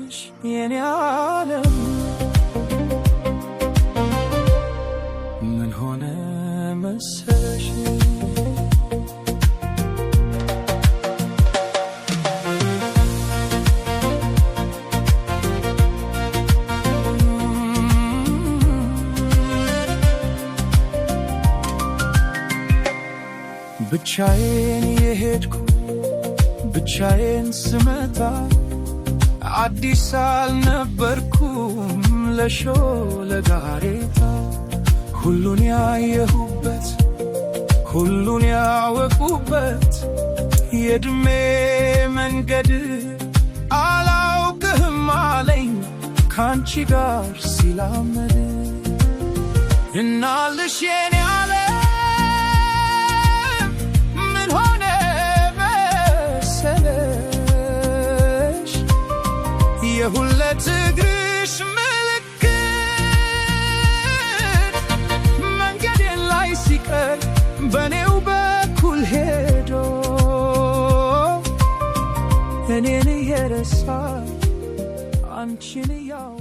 ነሽ የኔ ዓለም ምን ሆነ መሰለሽ ብቻዬን የሄድኩ ብቻዬን ስመጣ አዲስ አልነበርኩም ለሾለጋሬታ ሁሉን ያየሁበት ሁሉን ያወቁበት የዕድሜ መንገድ አላውቅህም አለኝ ካንቺ ጋር ሲላመድ እናልሽ የኔ የሁለት እግርሽ ምልክት መንገዴን ላይ ሲቀር በኔው በኩል ሄዶ እኔን እየረሳ አንቺን እያወ